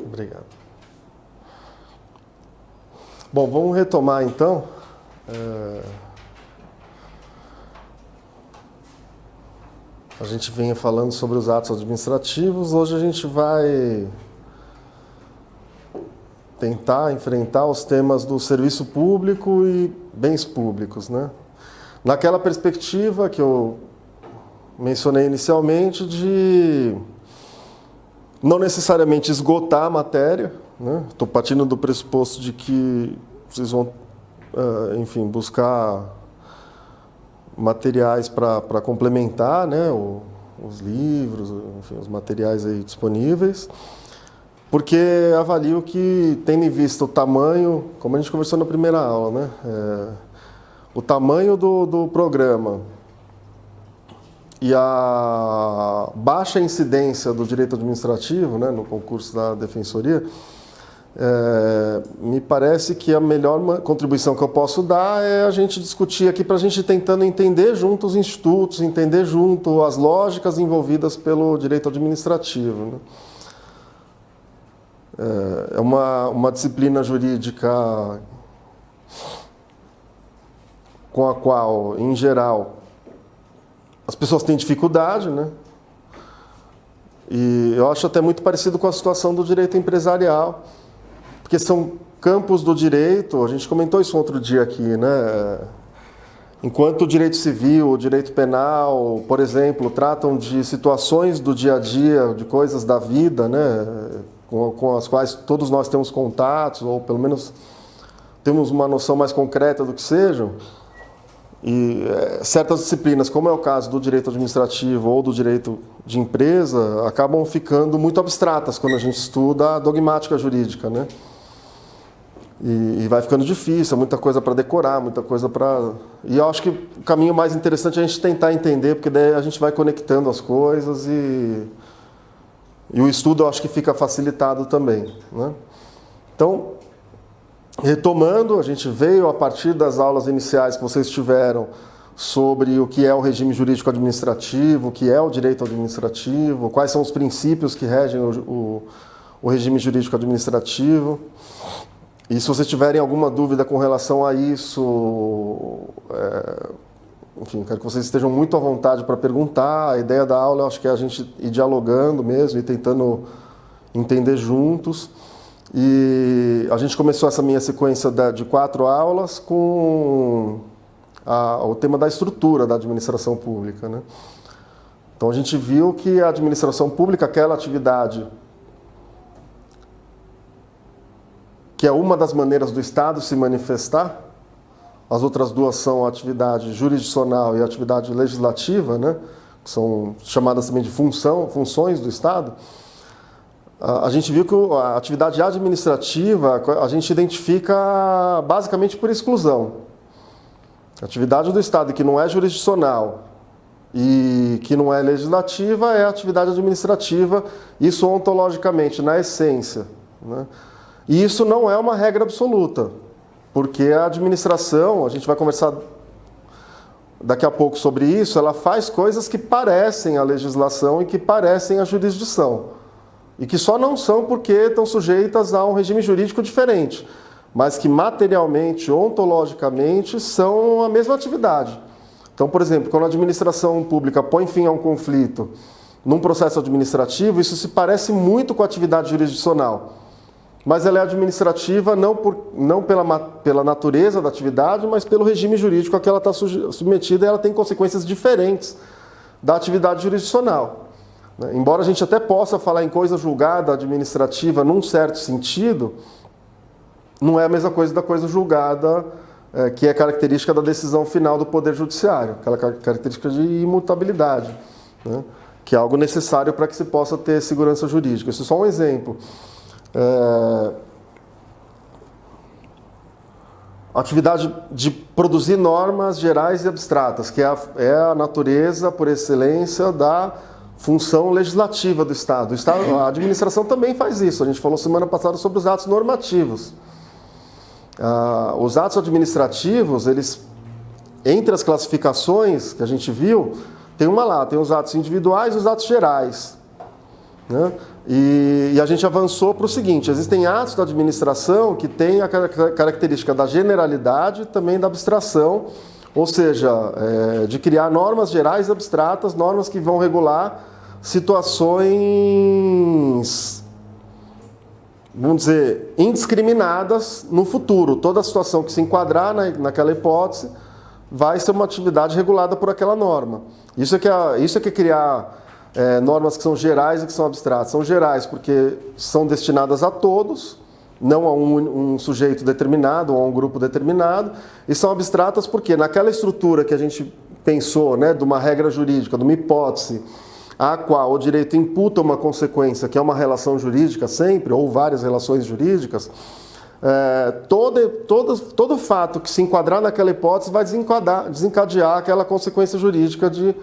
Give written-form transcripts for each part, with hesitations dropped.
Obrigado. Bom, vamos retomar então. A gente vinha falando sobre os atos administrativos, hoje a gente vai tentar enfrentar os temas do serviço público e bens públicos, né? Naquela perspectiva que eu mencionei inicialmente de não necessariamente esgotar a matéria, né? Estou partindo do pressuposto de que vocês vão, enfim, buscar materiais para complementar, né? Os livros, enfim, os materiais aí disponíveis, porque avalio que, tendo em vista o tamanho, como a gente conversou na primeira aula, né? O tamanho do programa e a baixa incidência do direito administrativo, né, no concurso da Defensoria, me parece que a melhor contribuição que eu posso dar é a gente discutir aqui para a gente tentando entender junto os institutos, entender junto as lógicas envolvidas pelo direito administrativo, né? É uma disciplina jurídica com a qual, em geral, as pessoas têm dificuldade, né? E eu acho até muito parecido com a situação do direito empresarial, porque são campos do direito, a gente comentou isso outro dia aqui, né? Enquanto o direito civil, o direito penal, por exemplo, tratam de situações do dia a dia, de coisas da vida, né? Com as quais todos nós temos contatos, ou pelo menos temos uma noção mais concreta do que sejam, e certas disciplinas, como é o caso do direito administrativo ou do direito de empresa, acabam ficando muito abstratas quando a gente estuda a dogmática jurídica, né? E vai ficando difícil, muita coisa para decorar, muita coisa para... E eu acho que o caminho mais interessante é a gente tentar entender, porque daí a gente vai conectando as coisas e o estudo eu acho que fica facilitado também, né? Então, retomando, a gente veio a partir das aulas iniciais que vocês tiveram sobre o que é o regime jurídico administrativo, o que é o direito administrativo, quais são os princípios que regem o regime jurídico administrativo. E se vocês tiverem alguma dúvida com relação a isso, enfim, quero que vocês estejam muito à vontade para perguntar. A ideia da aula, eu acho que é a gente ir dialogando mesmo e tentando entender juntos. E a gente começou essa minha sequência de 4 aulas com o tema da estrutura da administração pública, né? Então a gente viu que a administração pública, aquela atividade que é uma das maneiras do Estado se manifestar, as outras duas são a atividade jurisdicional e a atividade legislativa, né? Que são chamadas também de funções do Estado. A gente viu que a atividade administrativa a gente identifica basicamente por exclusão. A atividade do Estado que não é jurisdicional e que não é legislativa é a atividade administrativa, isso ontologicamente, na essência, né? E isso não é uma regra absoluta, porque a administração, a gente vai conversar daqui a pouco sobre isso, ela faz coisas que parecem a legislação e que parecem a jurisdição. E que só não são porque estão sujeitas a um regime jurídico diferente, mas que materialmente, ontologicamente, são a mesma atividade. Então, por exemplo, quando a administração pública põe fim a um conflito num processo administrativo, isso se parece muito com a atividade jurisdicional. Mas ela é administrativa não pela natureza da atividade, mas pelo regime jurídico a que ela está submetida, e ela tem consequências diferentes da atividade jurisdicional. Embora a gente até possa falar em coisa julgada administrativa num certo sentido, não é a mesma coisa da coisa julgada que é característica da decisão final do Poder Judiciário, aquela característica de imutabilidade, né? Que é algo necessário para que se possa ter segurança jurídica. Isso é só um exemplo. A atividade de produzir normas gerais e abstratas, que é a natureza, por excelência, da função legislativa do Estado. A administração também faz isso. A gente falou semana passada sobre os atos normativos. Os atos administrativos, eles, entre as classificações que a gente viu, tem os atos individuais e os atos gerais, né? E a gente avançou para o seguinte: existem atos da administração que têm a característica da generalidade e também da abstração, ou seja, de criar normas gerais e abstratas, normas que vão regular situações, vamos dizer, indiscriminadas no futuro. Toda situação que se enquadrar naquela hipótese vai ser uma atividade regulada por aquela norma. Isso é que é criar normas que são gerais e que são abstratas. São gerais porque são destinadas a todos, não a um sujeito determinado ou a um grupo determinado, e são abstratas porque naquela estrutura que a gente pensou, né, de uma regra jurídica, de uma hipótese, a qual o direito imputa uma consequência, que é uma relação jurídica sempre, ou várias relações jurídicas, todo fato que se enquadrar naquela hipótese vai desencadear aquela consequência jurídica de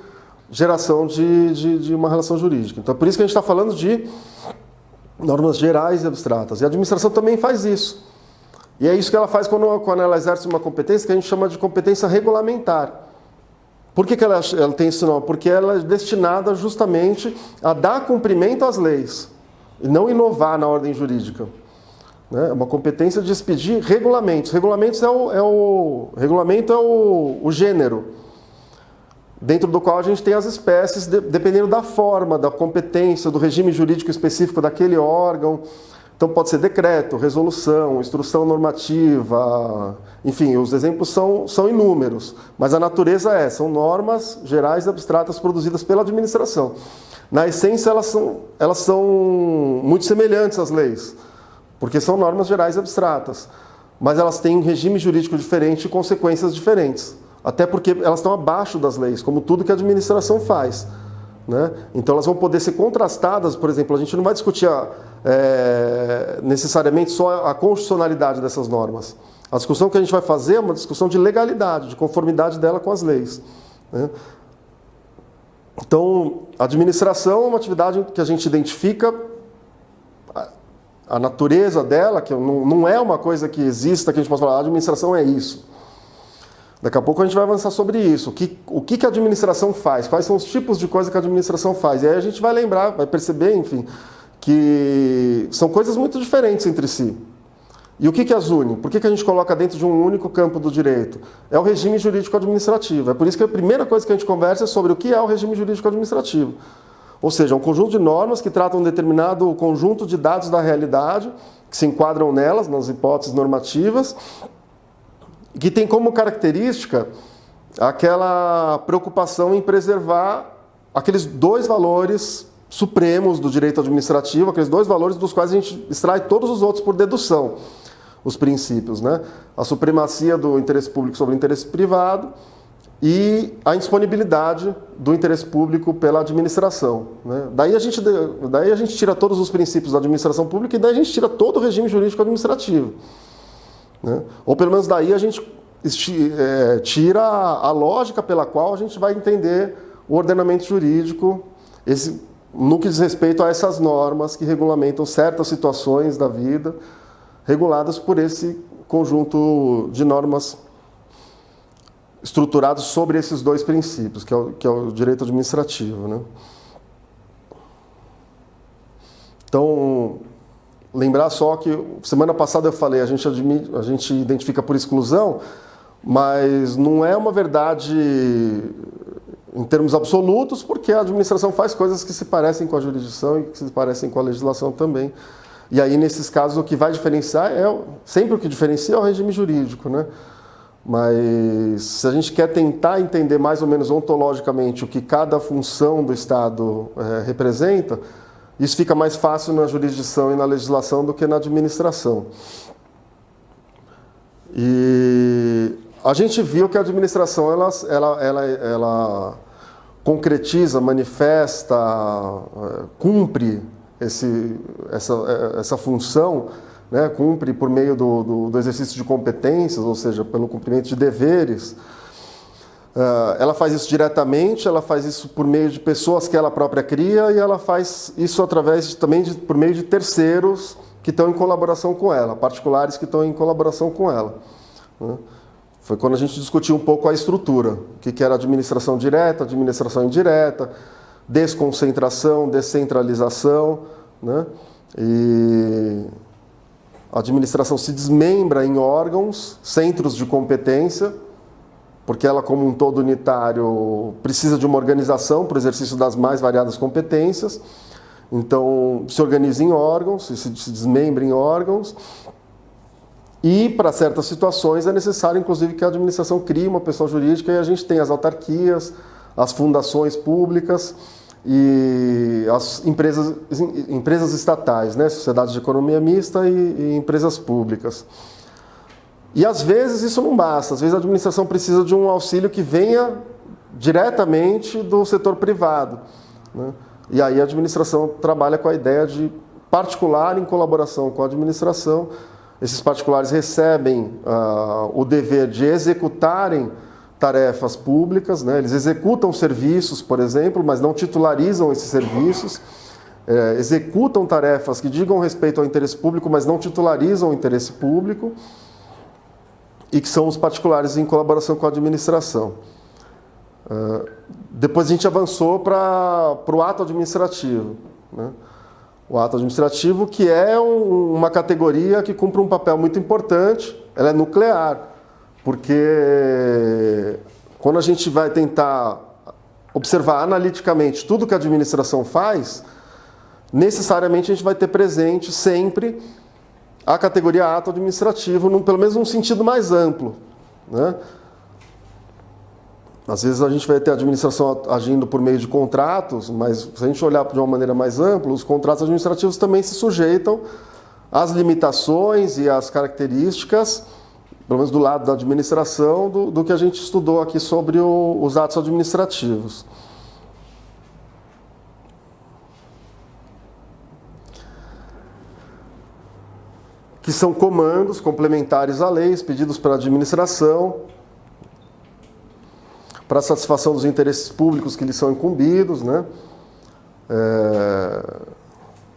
geração de uma relação jurídica. Então, é por isso que a gente está falando de normas gerais e abstratas. E a administração também faz isso. E é isso que ela faz quando ela exerce uma competência que a gente chama de competência regulamentar. Por que ela tem esse nome? Porque ela é destinada justamente a dar cumprimento às leis e não inovar na ordem jurídica. É uma competência de expedir regulamentos. Regulamentos regulamento é o gênero, dentro do qual a gente tem as espécies, dependendo da forma, da competência, do regime jurídico específico daquele órgão. Então pode ser decreto, resolução, instrução normativa, enfim, os exemplos são inúmeros, mas a natureza são normas gerais e abstratas produzidas pela administração. Na essência, elas são muito semelhantes às leis, porque são normas gerais e abstratas, mas elas têm um regime jurídico diferente e consequências diferentes, até porque elas estão abaixo das leis, como tudo que a administração faz. Né? Então elas vão poder ser contrastadas, por exemplo, a gente não vai discutir necessariamente só a constitucionalidade dessas normas. A discussão que a gente vai fazer é uma discussão de legalidade, de conformidade dela com as leis. Né? Então, a administração é uma atividade que a gente identifica a natureza dela, que não é uma coisa que exista, que a gente possa falar, a administração é isso. Daqui a pouco a gente vai avançar sobre isso. O que a administração faz? Quais são os tipos de coisa que a administração faz? E aí a gente vai lembrar, vai perceber, enfim, que são coisas muito diferentes entre si. E o que as une? Por que a gente coloca dentro de um único campo do direito? É o regime jurídico administrativo. É por isso que a primeira coisa que a gente conversa é sobre o que é o regime jurídico administrativo. Ou seja, um conjunto de normas que tratam um determinado conjunto de dados da realidade, que se enquadram nelas, nas hipóteses normativas, que tem como característica aquela preocupação em preservar aqueles dois valores supremos do direito administrativo, aqueles dois valores dos quais a gente extrai todos os outros por dedução, os princípios, né? A supremacia do interesse público sobre o interesse privado e a indisponibilidade do interesse público pela administração. Né? Daí a gente tira todos os princípios da administração pública e daí a gente tira todo o regime jurídico administrativo. Né? Ou pelo menos daí a gente tira a lógica pela qual a gente vai entender o ordenamento jurídico, no que diz respeito a essas normas que regulamentam certas situações da vida, reguladas por esse conjunto de normas estruturados sobre esses dois princípios, que é o direito administrativo. Né? Então, lembrar só que semana passada eu falei, a gente identifica por exclusão, mas não é uma verdade em termos absolutos, porque a administração faz coisas que se parecem com a jurisdição e que se parecem com a legislação também. E aí, nesses casos, o que vai diferenciar sempre o que diferencia é o regime jurídico, né? Mas se a gente quer tentar entender mais ou menos ontologicamente o que cada função do Estado representa, isso fica mais fácil na jurisdição e na legislação do que na administração. E a gente viu que a administração ela concretiza, manifesta, cumpre essa função, né, cumpre por meio do exercício de competências, ou seja, pelo cumprimento de deveres. Ela faz isso diretamente, ela faz isso por meio de pessoas que ela própria cria e ela faz isso por meio de terceiros que estão em colaboração com ela, particulares que estão em colaboração com ela. Né? Foi quando a gente discutiu um pouco a estrutura, o que era administração direta, administração indireta, desconcentração, descentralização, né? E a administração se desmembra em órgãos, centros de competência, porque ela, como um todo unitário, precisa de uma organização para o exercício das mais variadas competências. Então, se organiza em órgãos, se desmembra em órgãos. E, para certas situações, é necessário, inclusive, que a administração crie uma pessoa jurídica, e a gente tem as autarquias, as fundações públicas e as empresas estatais, né? Sociedades de economia mista e empresas públicas. E, às vezes, isso não basta. Às vezes, a administração precisa de um auxílio que venha diretamente do setor privado, né? E aí a administração trabalha com a ideia de particular em colaboração com a administração. Esses particulares recebem o dever de executarem tarefas públicas, né? Eles executam serviços, por exemplo, mas não titularizam esses serviços. Executam tarefas que digam respeito ao interesse público, mas não titularizam o interesse público, e que são os particulares em colaboração com a administração. Depois a gente avançou para o ato administrativo, né? O ato administrativo, que é uma categoria que cumpre um papel muito importante, ela é nuclear, porque quando a gente vai tentar observar analiticamente tudo que a administração faz, necessariamente a gente vai ter presente sempre a categoria ato administrativo, pelo menos num sentido mais amplo, né? Às vezes a gente vai ter a administração agindo por meio de contratos, mas se a gente olhar de uma maneira mais ampla, os contratos administrativos também se sujeitam às limitações e às características, pelo menos do lado da administração, do que a gente estudou aqui sobre os atos administrativos. Que são comandos complementares à lei, pedidos pela administração, para a satisfação dos interesses públicos que lhes são incumbidos, né?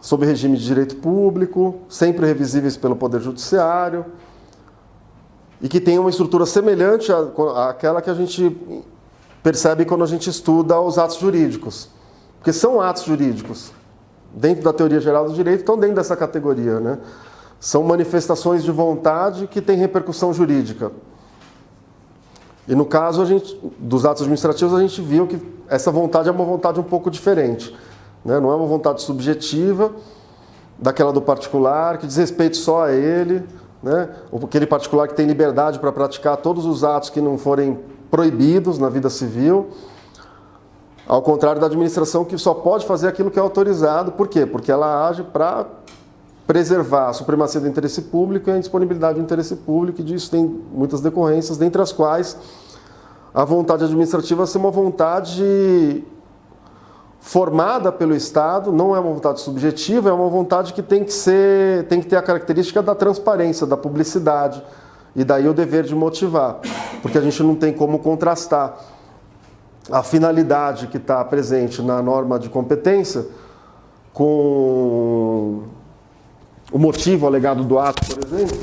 Sob regime de direito público, sempre revisíveis pelo Poder Judiciário, e que tem uma estrutura semelhante àquela que a gente percebe quando a gente estuda os atos jurídicos. Porque são atos jurídicos. Dentro da teoria geral do direito, estão dentro dessa categoria, né? São manifestações de vontade que têm repercussão jurídica. E no caso dos atos administrativos, a gente viu que essa vontade é uma vontade um pouco diferente, né? Não é uma vontade subjetiva, daquela do particular, que diz respeito só a ele, né? Ou aquele particular que tem liberdade para praticar todos os atos que não forem proibidos na vida civil, ao contrário da administração, que só pode fazer aquilo que é autorizado. Por quê? Porque ela age para preservar a supremacia do interesse público e a indisponibilidade do interesse público, e disso tem muitas decorrências, dentre as quais a vontade administrativa ser uma vontade formada pelo Estado, não é uma vontade subjetiva, é uma vontade que tem que ter a característica da transparência, da publicidade, e daí o dever de motivar, porque a gente não tem como contrastar a finalidade que está presente na norma de competência com o motivo alegado do ato, por exemplo,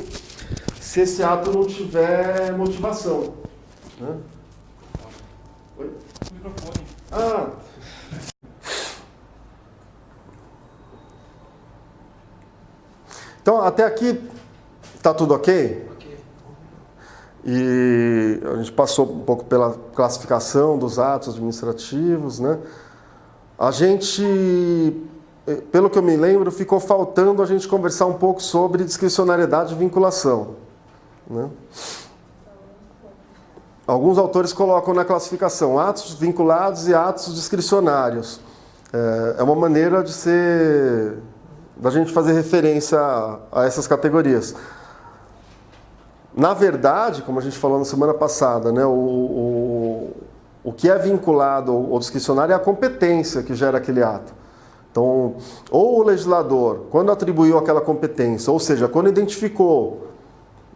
se esse ato não tiver motivação, né? Oi? Microfone. Então, até aqui está tudo ok? Ok. E a gente passou um pouco pela classificação dos atos administrativos, né? A gente, pelo que eu me lembro, ficou faltando a gente conversar um pouco sobre discricionariedade e vinculação, né? Alguns autores colocam na classificação atos vinculados e atos discricionários. É uma maneira da gente fazer referência a essas categorias. Na verdade, como a gente falou na semana passada, né, o que é vinculado ao discricionário é a competência que gera aquele ato. Então, ou o legislador, quando atribuiu aquela competência, ou seja, quando identificou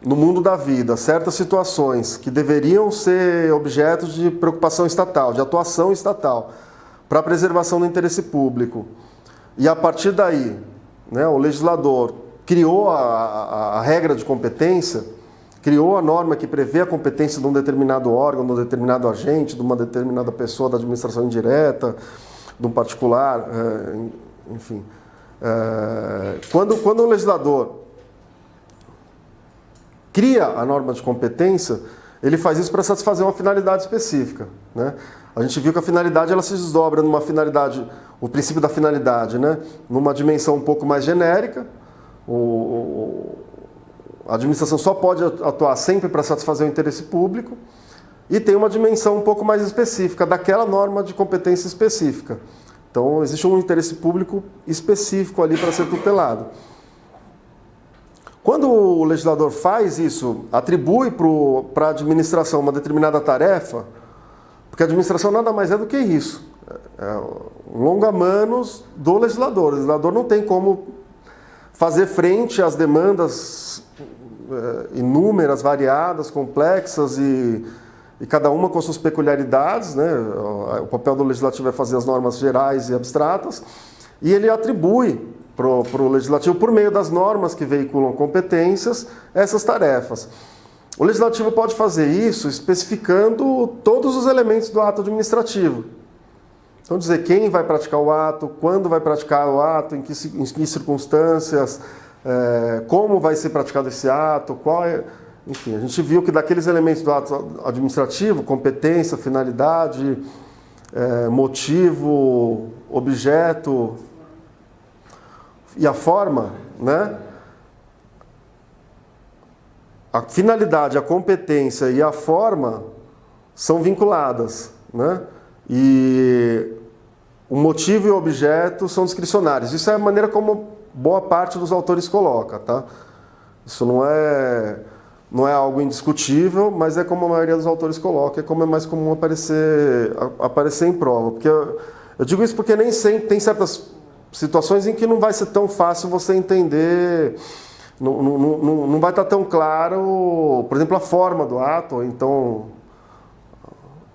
no mundo da vida certas situações que deveriam ser objeto de preocupação estatal, de atuação estatal, para a preservação do interesse público, e a partir daí, né, o legislador criou a regra de competência, criou a norma que prevê a competência de um determinado órgão, de um determinado agente, de uma determinada pessoa da administração indireta, de um particular, enfim. Quando o legislador cria a norma de competência, ele faz isso para satisfazer uma finalidade específica, né? A gente viu que a finalidade ela se desdobra numa finalidade, o princípio da finalidade, né? Numa dimensão um pouco mais genérica. A administração só pode atuar sempre para satisfazer o interesse público, e tem uma dimensão um pouco mais específica daquela norma de competência específica. Então, existe um interesse público específico ali para ser tutelado. Quando o legislador faz isso, atribui para a administração uma determinada tarefa, porque a administração nada mais é do que isso. É um longa-manos do legislador. O legislador não tem como fazer frente às demandas inúmeras, variadas, complexas e cada uma com suas peculiaridades, né? O papel do legislativo é fazer as normas gerais e abstratas, e ele atribui para o legislativo, por meio das normas que veiculam competências, essas tarefas. O legislativo pode fazer isso especificando todos os elementos do ato administrativo. Então, dizer quem vai praticar o ato, quando vai praticar o ato, em que circunstâncias, como vai ser praticado esse ato, enfim, a gente viu que daqueles elementos do ato administrativo, competência, finalidade, motivo, objeto e a forma, né? A finalidade, a competência e a forma são vinculadas, né? E o motivo e o objeto são discricionários. Isso é a maneira como boa parte dos autores coloca, tá? Isso não é algo indiscutível, mas é como a maioria dos autores coloca, é como é mais comum aparecer em prova. Porque eu digo isso porque nem sempre tem certas situações em que não vai ser tão fácil você entender, não vai estar tão claro, por exemplo, a forma do ato, ou então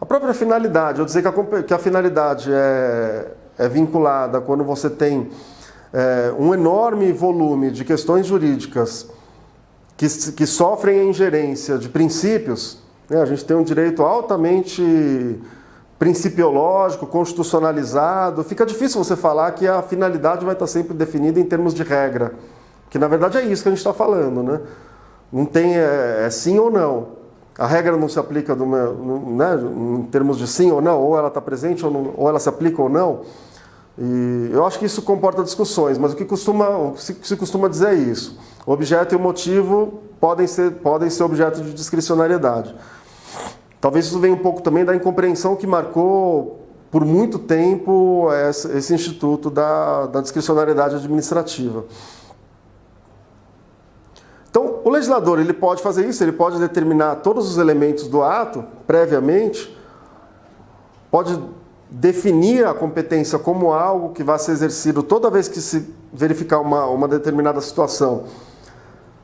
a própria finalidade. Eu dizer que a finalidade é vinculada quando você tem um enorme volume de questões jurídicas que sofrem a ingerência de princípios, né? A gente tem um direito altamente principiológico, constitucionalizado. Fica difícil você falar que a finalidade vai estar sempre definida em termos de regra, que na verdade é isso que a gente está falando, né? Não tem sim ou não. A regra não se aplica né, em termos de sim ou não, ou ela está presente ou ela se aplica ou não. E eu acho que isso comporta discussões, mas o que se costuma dizer é isso. O objeto e o motivo podem ser objeto de discricionariedade. Talvez isso venha um pouco também da incompreensão que marcou por muito tempo esse instituto da discricionariedade administrativa. Então, o legislador ele pode fazer isso, ele pode determinar todos os elementos do ato previamente, pode definir a competência como algo que vai ser exercido toda vez que se verificar uma determinada situação.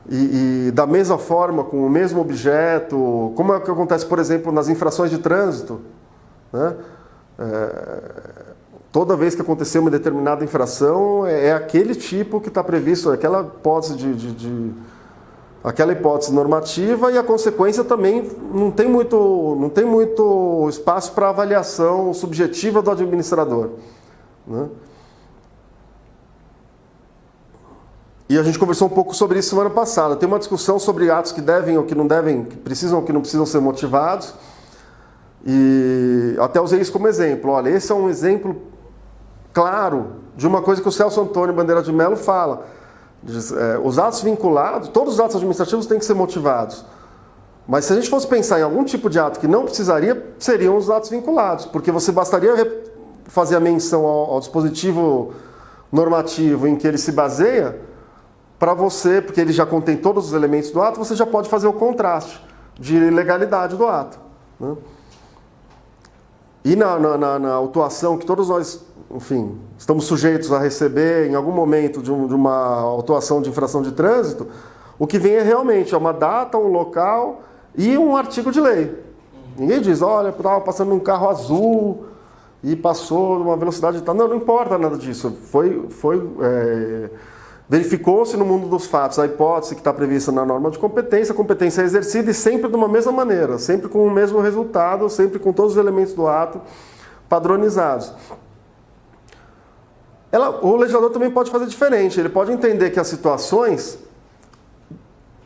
E da mesma forma, com o mesmo objeto, como é que acontece, por exemplo, nas infrações de trânsito, né? Toda vez que acontecer uma determinada infração, é aquele tipo que está previsto, aquela hipótese normativa, e a consequência também não tem muito espaço para avaliação subjetiva do administrador, né? E a gente conversou um pouco sobre isso semana passada. Tem uma discussão sobre atos que devem ou que não devem, que precisam ou que não precisam ser motivados. E até usei isso como exemplo. Olha, esse é um exemplo claro de uma coisa que o Celso Antônio Bandeira de Mello fala. Diz, os atos vinculados, todos os atos administrativos têm que ser motivados. Mas se a gente fosse pensar em algum tipo de ato que não precisaria, seriam os atos vinculados. Porque você bastaria fazer a menção ao dispositivo normativo em que ele se baseia, para você, porque ele já contém todos os elementos do ato, você já pode fazer o contraste de legalidade do ato, né? E na autuação que todos nós, enfim, estamos sujeitos a receber em algum momento de uma autuação de infração de trânsito, o que vem é realmente uma data, um local e um artigo de lei. Ninguém diz, olha, estava passando um carro azul e passou numa velocidade tal. Não importa nada disso. Verificou-se no mundo dos fatos a hipótese que está prevista na norma de competência, a competência é exercida e sempre de uma mesma maneira, sempre com o mesmo resultado, sempre com todos os elementos do ato padronizados. O legislador também pode fazer diferente. Ele pode entender que as situações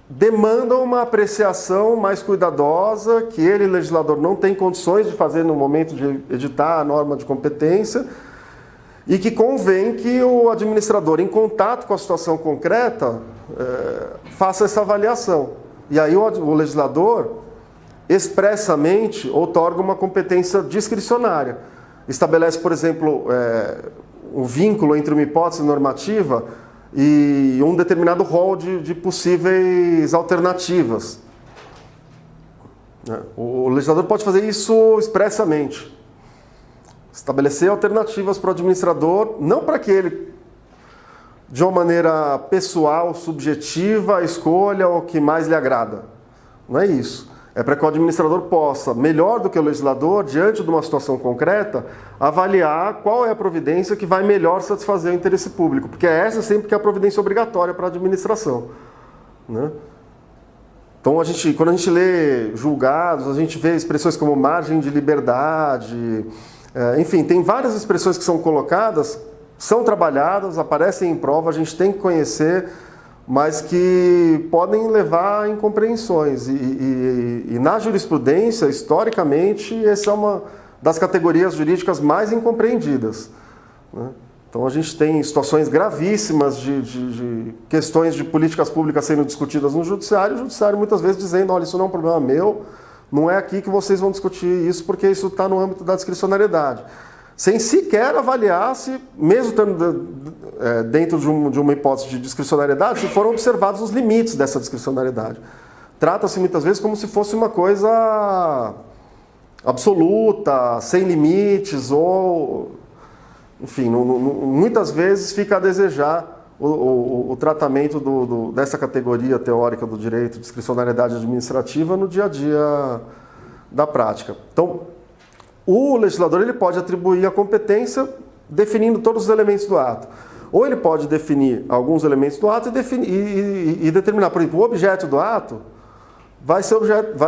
demandam uma apreciação mais cuidadosa, que ele, legislador, não tem condições de fazer no momento de editar a norma de competência, e que convém que o administrador, em contato com a situação concreta, faça essa avaliação. E aí o legislador expressamente outorga uma competência discricionária. Estabelece, por exemplo, o vínculo entre uma hipótese normativa e um determinado rol de possíveis alternativas. O legislador pode fazer isso expressamente. Estabelecer alternativas para o administrador, não para que ele, de uma maneira pessoal, subjetiva, escolha o que mais lhe agrada. Não é isso. É para que o administrador possa, melhor do que o legislador, diante de uma situação concreta, avaliar qual é a providência que vai melhor satisfazer o interesse público, porque essa sempre que é a providência obrigatória para a administração, né? Então, quando a gente lê julgados, a gente vê expressões como margem de liberdade, enfim, tem várias expressões que são colocadas, são trabalhadas, aparecem em prova, a gente tem que conhecer, mas que podem levar a incompreensões. E na jurisprudência, historicamente, essa é uma das categorias jurídicas mais incompreendidas, né? Então a gente tem situações gravíssimas de questões de políticas públicas sendo discutidas no judiciário, e o judiciário muitas vezes dizendo, olha, isso não é um problema meu, não é aqui que vocês vão discutir isso, porque isso está no âmbito da discricionariedade. Sem sequer avaliar se, mesmo estando dentro de uma hipótese de discricionariedade, se foram observados os limites dessa discricionariedade. Trata-se muitas vezes como se fosse uma coisa absoluta, sem limites, ou, enfim, muitas vezes fica a desejar o tratamento dessa categoria teórica do direito, discricionariedade administrativa, no dia a dia da prática. Então, o legislador ele pode atribuir a competência definindo todos os elementos do ato. Ou ele pode definir alguns elementos do ato e determinar, por exemplo, o objeto do ato vai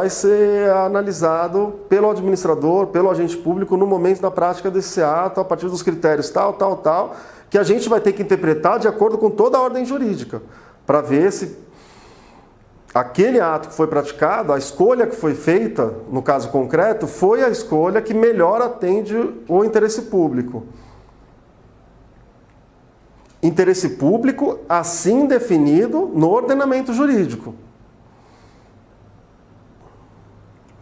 ser analisado pelo administrador, pelo agente público no momento da prática desse ato, a partir dos critérios tal, que a gente vai ter que interpretar de acordo com toda a ordem jurídica, para ver se aquele ato que foi praticado, a escolha que foi feita, no caso concreto, foi a escolha que melhor atende o interesse público. Interesse público assim definido no ordenamento jurídico.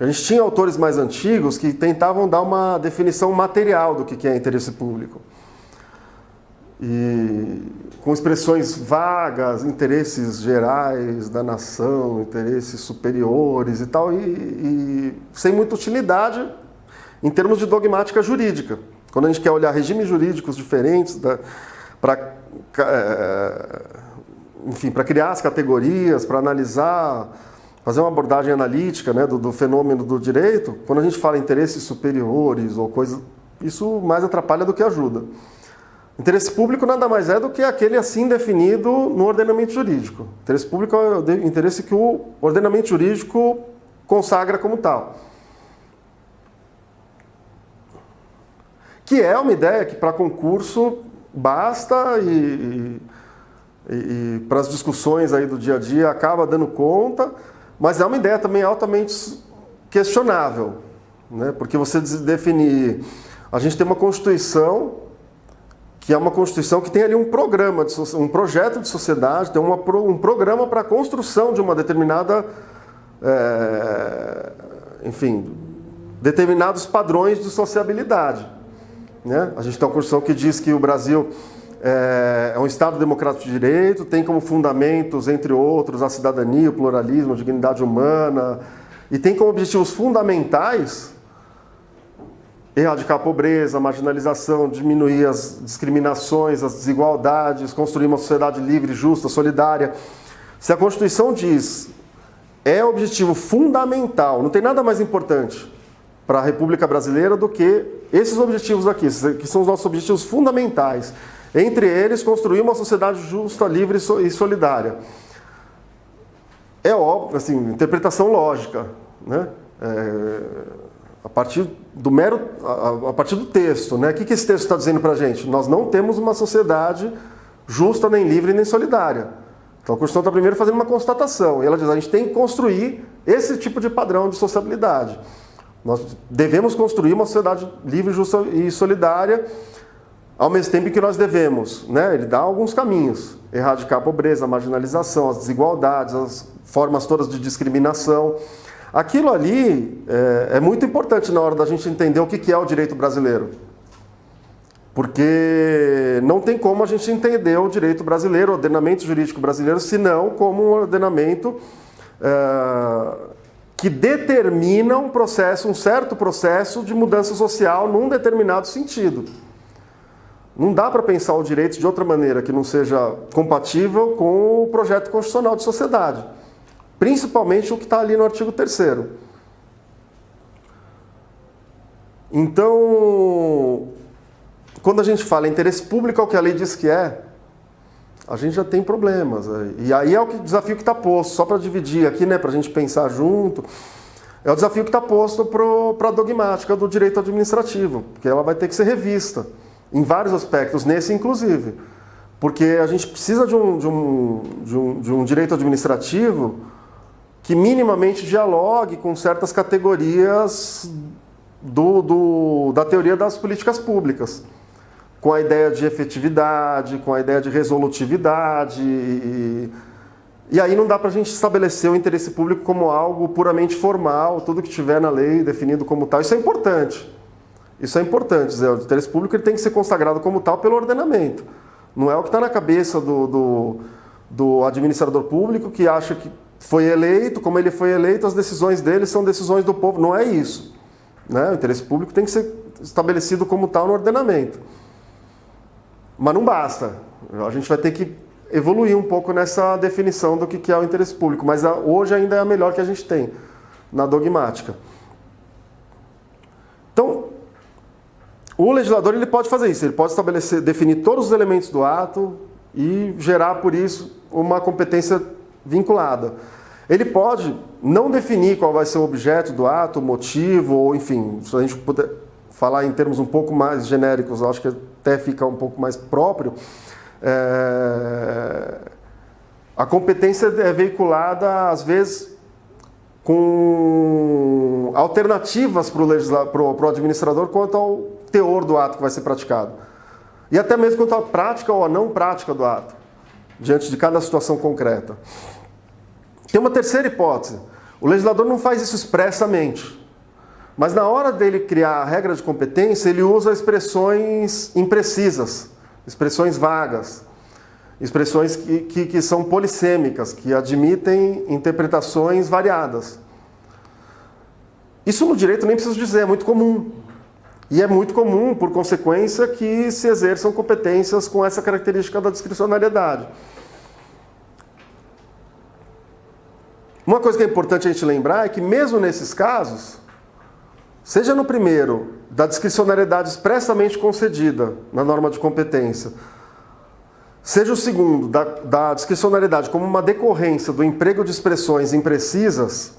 A gente tinha autores mais antigos que tentavam dar uma definição material do que é interesse público. E com expressões vagas, interesses gerais da nação, interesses superiores e tal, e sem muita utilidade em termos de dogmática jurídica. Quando a gente quer olhar regimes jurídicos diferentes para criar as categorias, para analisar, fazer uma abordagem analítica, né, do fenômeno do direito, quando a gente fala em interesses superiores ou coisas, isso mais atrapalha do que ajuda. Interesse público nada mais é do que aquele assim definido no ordenamento jurídico. Interesse público é o interesse que o ordenamento jurídico consagra como tal. Que é uma ideia que para concurso basta e para as discussões aí do dia a dia acaba dando conta, mas é uma ideia também altamente questionável, né? Porque você definir... A gente tem uma Constituição que é uma Constituição que tem ali um programa, um projeto de sociedade, tem um programa para a construção de uma determinada, determinados padrões de sociabilidade, né? A gente tem uma Constituição que diz que o Brasil é um Estado democrático de direito, tem como fundamentos, entre outros, a cidadania, o pluralismo, a dignidade humana, e tem como objetivos fundamentais erradicar a pobreza, a marginalização, diminuir as discriminações, as desigualdades, construir uma sociedade livre, justa, solidária. Se a Constituição diz é objetivo fundamental, não tem nada mais importante para a República Brasileira do que esses objetivos aqui, que são os nossos objetivos fundamentais. Entre eles, construir uma sociedade justa, livre e solidária. É óbvio, assim, interpretação lógica, né? A a partir do texto, né? O que esse texto está dizendo para a gente? Nós não temos uma sociedade justa, nem livre, nem solidária. Então a Constituição está primeiro fazendo uma constatação, e ela diz, a gente tem que construir esse tipo de padrão de sociabilidade. Nós devemos construir uma sociedade livre, justa e solidária, ao mesmo tempo que nós devemos, né? Ele dá alguns caminhos, erradicar a pobreza, a marginalização, as desigualdades, as formas todas de discriminação. Aquilo ali é muito importante na hora da gente entender o que é o direito brasileiro. Porque não tem como a gente entender o direito brasileiro, o ordenamento jurídico brasileiro, senão como um ordenamento que determina um certo processo de mudança social num determinado sentido. Não dá para pensar o direito de outra maneira que não seja compatível com o projeto constitucional de sociedade. Principalmente o que está ali no artigo 3º. Então, quando a gente fala em interesse público, é o que a lei diz que é, a gente já tem problemas. E aí é o desafio que está posto, só para dividir aqui, né, para a gente pensar junto, é o desafio que está posto para a dogmática do direito administrativo, porque ela vai ter que ser revista, em vários aspectos, nesse inclusive. Porque a gente precisa de um direito administrativo que minimamente dialogue com certas categorias da teoria das políticas públicas, com a ideia de efetividade, com a ideia de resolutividade. E aí não dá para a gente estabelecer o interesse público como algo puramente formal, tudo que tiver na lei definido como tal. Isso é importante. Isso é importante, Zé. O interesse público ele tem que ser consagrado como tal pelo ordenamento. Não é o que está na cabeça do administrador público que acha que foi eleito, como ele foi eleito, as decisões dele são decisões do povo. Não é isso, né? O interesse público tem que ser estabelecido como tal no ordenamento. Mas não basta. A gente vai ter que evoluir um pouco nessa definição do que é o interesse público. Mas hoje ainda é a melhor que a gente tem na dogmática. Então, o legislador ele pode fazer isso. Ele pode definir todos os elementos do ato e gerar, por isso, uma competência vinculada. Ele pode não definir qual vai ser o objeto do ato, o motivo, ou enfim, se a gente puder falar em termos um pouco mais genéricos, eu acho que até fica um pouco mais próprio. A competência é veiculada, às vezes, com alternativas para o administrador quanto ao teor do ato que vai ser praticado. E até mesmo quanto à prática ou à não prática do ato, diante de cada situação concreta. Tem uma terceira hipótese. O legislador não faz isso expressamente, mas na hora dele criar a regra de competência, ele usa expressões imprecisas, expressões vagas, expressões que são polissêmicas, que admitem interpretações variadas. Isso no direito nem preciso dizer, é muito comum. E é muito comum, por consequência, que se exerçam competências com essa característica da discricionariedade. Uma coisa que é importante a gente lembrar é que mesmo nesses casos, seja no primeiro, da discricionariedade expressamente concedida na norma de competência, seja o segundo, da discricionariedade como uma decorrência do emprego de expressões imprecisas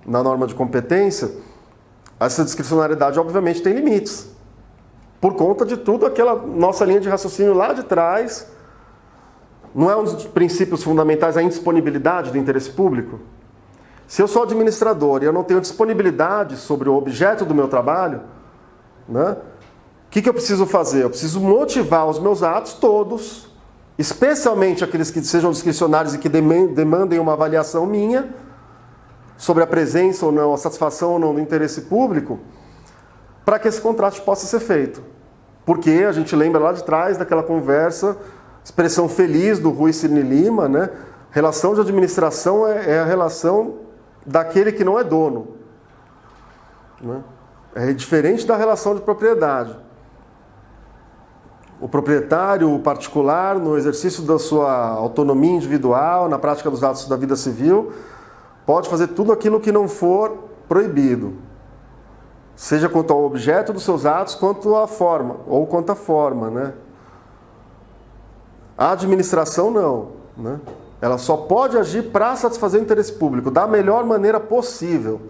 na norma de competência, essa discricionariedade obviamente tem limites. Por conta de tudo aquela nossa linha de raciocínio lá de trás, não é um dos princípios fundamentais a indisponibilidade do interesse público? Se eu sou administrador e eu não tenho disponibilidade sobre o objeto do meu trabalho, né, o que eu preciso fazer? Eu preciso motivar os meus atos todos, especialmente aqueles que sejam discricionários e que demandem uma avaliação minha, sobre a presença ou não, a satisfação ou não do interesse público, para que esse contrato possa ser feito. Porque a gente lembra lá de trás daquela conversa, expressão feliz do Rui Cirne Lima, né? Relação de administração é a relação daquele que não é dono, né? É diferente da relação de propriedade. O proprietário, o particular, no exercício da sua autonomia individual, na prática dos atos da vida civil, pode fazer tudo aquilo que não for proibido, seja quanto ao objeto dos seus atos, quanto à forma, ou quanto à forma, né? A administração não, né? Ela só pode agir para satisfazer o interesse público, da melhor maneira possível.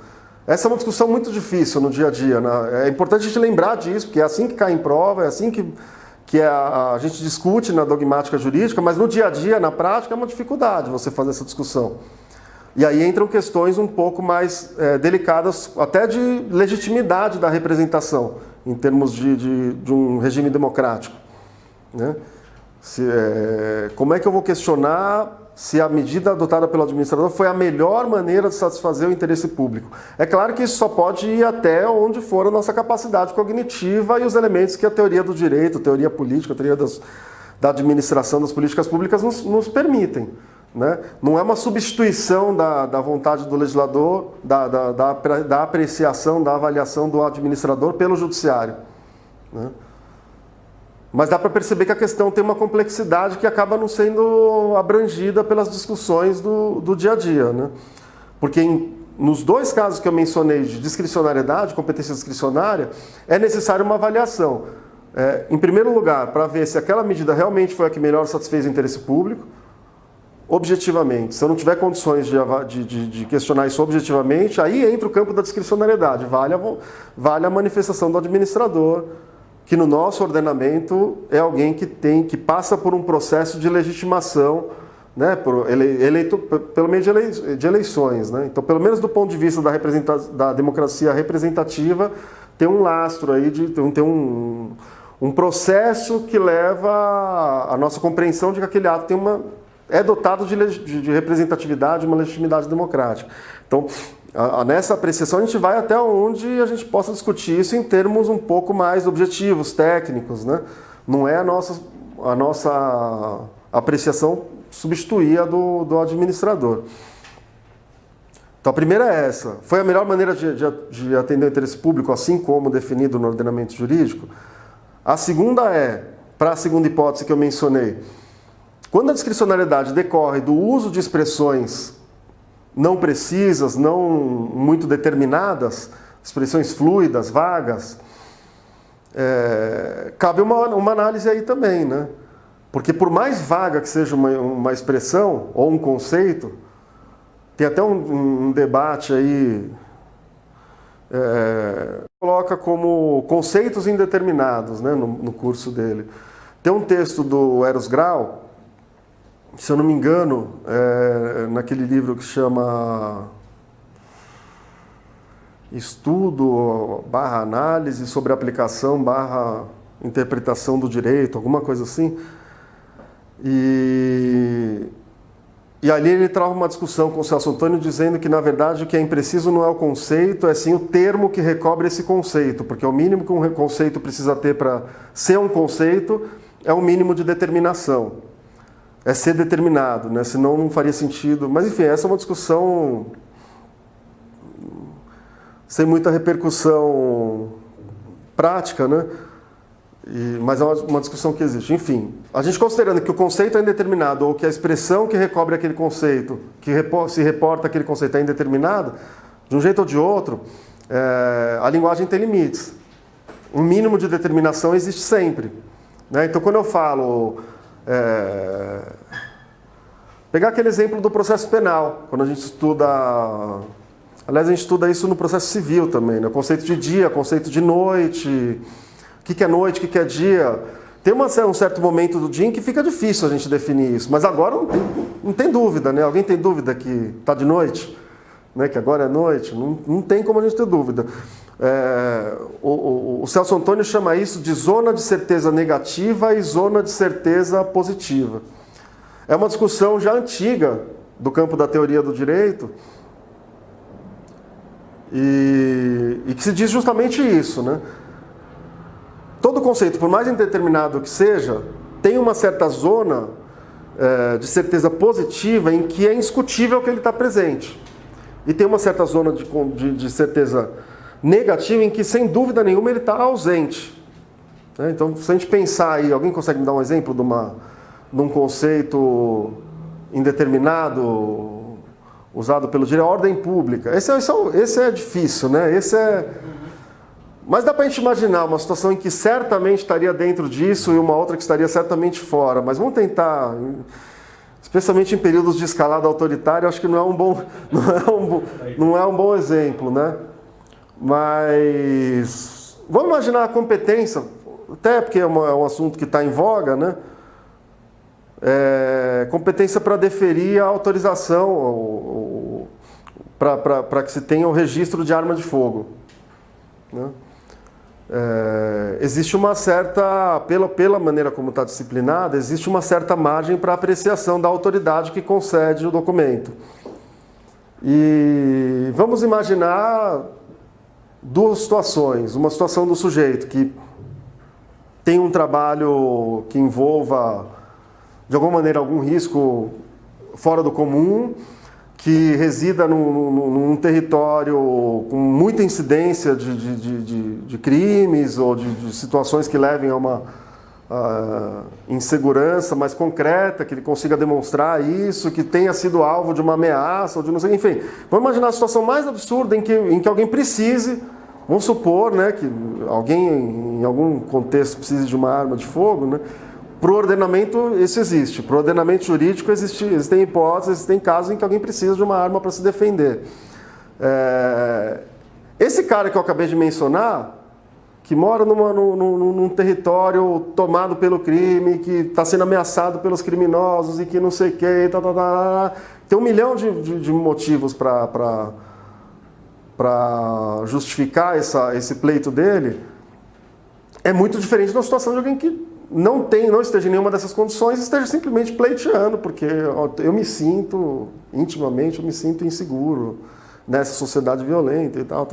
Essa é uma discussão muito difícil no dia a dia, né? É importante a gente lembrar disso, porque é assim que cai em prova, é assim que a gente discute na dogmática jurídica, mas no dia a dia, na prática, é uma dificuldade você fazer essa discussão. E aí entram questões um pouco mais delicadas, até de legitimidade da representação, em termos de um regime democrático, né? Como é que eu vou questionar se a medida adotada pelo administrador foi a melhor maneira de satisfazer o interesse público? É claro que isso só pode ir até onde for a nossa capacidade cognitiva e os elementos que a teoria do direito, a teoria política, a teoria da administração das políticas públicas nos permitem, né? Não é uma substituição da vontade do legislador, da apreciação, da avaliação do administrador pelo judiciário, né? Mas dá para perceber que a questão tem uma complexidade que acaba não sendo abrangida pelas discussões do dia a dia, né? Porque nos dois casos que eu mencionei de discricionariedade, competência discricionária, é necessária uma avaliação. Em primeiro lugar, para ver se aquela medida realmente foi a que melhor satisfez o interesse público, objetivamente. Se eu não tiver condições de questionar isso objetivamente, aí entra o campo da discricionariedade, vale a manifestação do administrador, que no nosso ordenamento é alguém que passa por um processo de legitimação, né, pelo meio de eleições, né? Então, pelo menos do ponto de vista da democracia representativa, tem um lastro aí, tem um processo que leva a nossa compreensão de que aquele ato é dotado de representatividade, uma legitimidade democrática. Então, nessa apreciação, a gente vai até onde a gente possa discutir isso em termos um pouco mais objetivos, técnicos, né? Não é a nossa apreciação substituir a do administrador. Então, a primeira é essa. Foi a melhor maneira de atender o interesse público, assim como definido no ordenamento jurídico? A segunda para a segunda hipótese que eu mencionei, quando a discricionariedade decorre do uso de expressões não precisas, não muito determinadas, expressões fluidas, vagas, cabe uma análise aí também, né? Porque por mais vaga que seja uma expressão ou um conceito, tem até um debate aí, coloca como conceitos indeterminados, né, no curso dele. Tem um texto do Eros Grau, se eu não me engano, naquele livro que chama Estudo / Análise sobre Aplicação / Interpretação do Direito, alguma coisa assim. E ali ele trava uma discussão com o Celso Antônio dizendo que, na verdade, o que é impreciso não é o conceito, é sim o termo que recobre esse conceito, porque o mínimo que um conceito precisa ter para ser um conceito é o mínimo de determinação. É ser determinado, né? Senão não faria sentido. Mas, enfim, essa é uma discussão sem muita repercussão prática, né? Mas é uma discussão que existe. Enfim, a gente considerando que o conceito é indeterminado ou que a expressão que recobre aquele conceito, se reporta aquele conceito é indeterminada, de um jeito ou de outro, a linguagem tem limites. Um mínimo de determinação existe sempre, né? Então, quando eu falo... pegar aquele exemplo do processo penal, quando a gente estuda... Aliás, a gente estuda isso no processo civil também, né? Conceito de dia, conceito de noite, o que é noite, o que é dia. Tem um certo momento do dia em que fica difícil a gente definir isso, mas agora não tem dúvida, né? Alguém tem dúvida que está de noite? Né? Que agora é noite? Não tem como a gente ter dúvida. O Celso Antônio chama isso de zona de certeza negativa e zona de certeza positiva. É uma discussão já antiga do campo da teoria do direito e que se diz justamente isso, né? Todo conceito, por mais indeterminado que seja, tem uma certa zona de certeza positiva em que é indiscutível que ele está presente. E tem uma certa zona de certeza negativa em que, sem dúvida nenhuma, ele está ausente. Então, se a gente pensar aí, alguém consegue me dar um exemplo de um conceito indeterminado usado pelo direito? Ordem pública. Esse é difícil, né? Mas dá para a gente imaginar uma situação em que certamente estaria dentro disso e uma outra que estaria certamente fora. Mas vamos tentar... Especialmente em períodos de escalada autoritária, acho que não é um bom exemplo, né? Mas vamos imaginar a competência, até porque é um assunto que está em voga, né? Competência para deferir a autorização para que se tenha o registro de arma de fogo, né? Existe uma certa, pela maneira como está disciplinada, existe uma certa margem para apreciação da autoridade que concede o documento. E vamos imaginar duas situações. Uma situação do sujeito que tem um trabalho que envolva, de alguma maneira, algum risco fora do comum, que resida num território com muita incidência de crimes ou de situações que levem a uma insegurança mais concreta, que ele consiga demonstrar isso, que tenha sido alvo de uma ameaça, ou de não sei, enfim. Vamos imaginar a situação mais absurda em que alguém precise, vamos supor, né, que alguém em algum contexto precise de uma arma de fogo, né? Para o ordenamento, isso existe. Para o ordenamento jurídico, existem hipóteses, existem casos em que alguém precisa de uma arma para se defender. Esse cara que eu acabei de mencionar, que mora num território tomado pelo crime, que está sendo ameaçado pelos criminosos e que não sei o quê, tem 1 milhão de motivos para justificar esse pleito dele, é muito diferente da situação de alguém que não esteja em nenhuma dessas condições e esteja simplesmente pleiteando, porque eu me sinto, intimamente, eu me sinto inseguro nessa sociedade violenta e tal.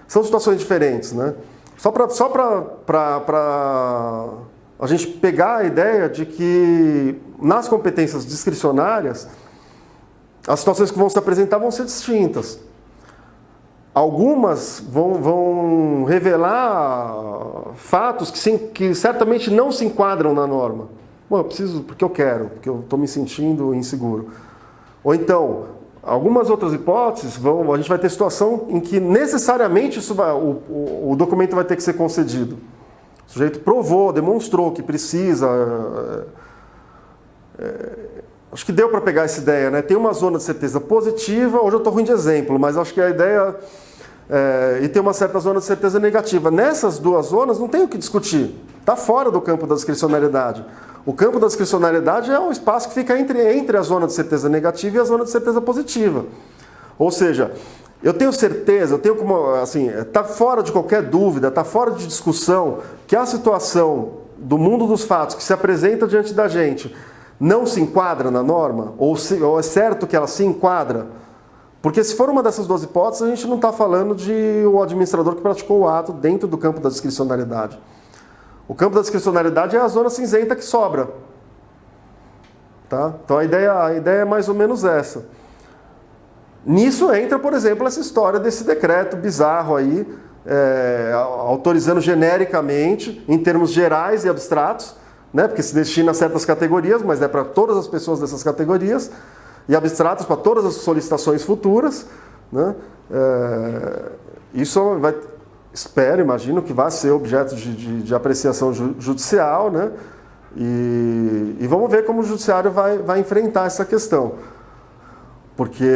São situações diferentes, né? Só para a gente pegar a ideia de que nas competências discricionárias, as situações que vão se apresentar vão ser distintas. Algumas vão revelar fatos que certamente não se enquadram na norma. Bom, eu preciso porque eu quero, porque eu estou me sentindo inseguro. Ou então, algumas outras hipóteses, a gente vai ter situação em que necessariamente o documento vai ter que ser concedido. O sujeito provou, demonstrou que precisa. Acho que deu para pegar essa ideia, né? Tem uma zona de certeza positiva, hoje eu estou ruim de exemplo, mas acho que a ideia... e tem uma certa zona de certeza negativa. Nessas duas zonas não tem o que discutir. Está fora do campo da discricionariedade. O campo da discricionariedade é um espaço que fica entre a zona de certeza negativa e a zona de certeza positiva. Ou seja, eu tenho certeza, eu tenho como, assim, está fora de qualquer dúvida, está fora de discussão que a situação do mundo dos fatos que se apresenta diante da gente não se enquadra na norma, ou é certo que ela se enquadra. Porque se for uma dessas duas hipóteses, a gente não está falando de o administrador que praticou o ato dentro do campo da discricionariedade. O campo da discricionariedade é a zona cinzenta que sobra. Tá? Então a ideia é mais ou menos essa. Nisso entra, por exemplo, essa história desse decreto bizarro aí, autorizando genericamente, em termos gerais e abstratos, né? Porque se destina a certas categorias, mas é para todas as pessoas dessas categorias, e abstratos para todas as solicitações futuras, né? Isso imagino que vai ser objeto de apreciação judicial, né? E vamos ver como o judiciário vai enfrentar essa questão. Porque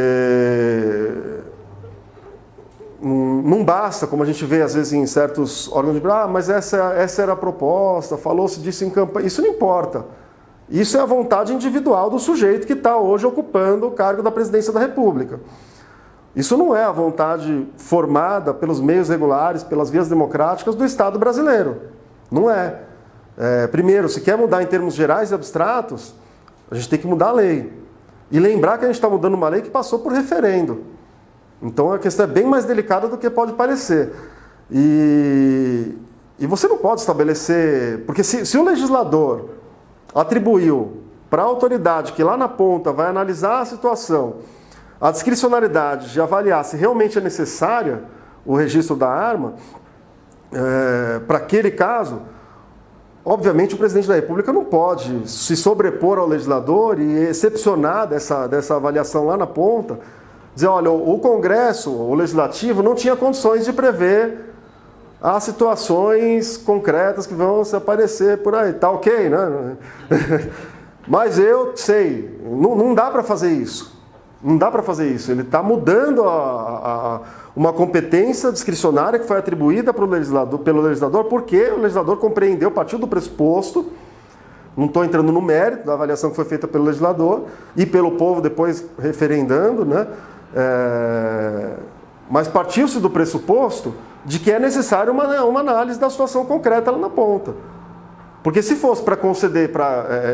não basta, como a gente vê às vezes em certos órgãos de mas essa era a proposta, falou-se disso em campanha. Isso não importa. Isso é a vontade individual do sujeito que está hoje ocupando o cargo da presidência da República. Isso não é a vontade formada pelos meios regulares, pelas vias democráticas do Estado brasileiro. Não é. Primeiro, se quer mudar em termos gerais e abstratos, a gente tem que mudar a lei. E lembrar que a gente está mudando uma lei que passou por referendo. Então a questão é bem mais delicada do que pode parecer. E você não pode estabelecer... Porque se o legislador atribuiu para a autoridade que lá na ponta vai analisar a situação, a discricionariedade de avaliar se realmente é necessária o registro da arma, para aquele caso, obviamente o presidente da República não pode se sobrepor ao legislador e excepcionar dessa avaliação lá na ponta, dizer, olha, o Congresso, o Legislativo, não tinha condições de prever as situações concretas que vão se aparecer por aí. Tá ok, né? Mas eu sei, não dá para fazer isso. Não dá para fazer isso. Ele está mudando uma competência discricionária que foi atribuída pelo legislador, porque o legislador compreendeu, partiu do pressuposto, não estou entrando no mérito da avaliação que foi feita pelo legislador e pelo povo depois referendando, né? Mas partiu-se do pressuposto de que é necessário uma análise da situação concreta lá na ponta. Porque se fosse para conceder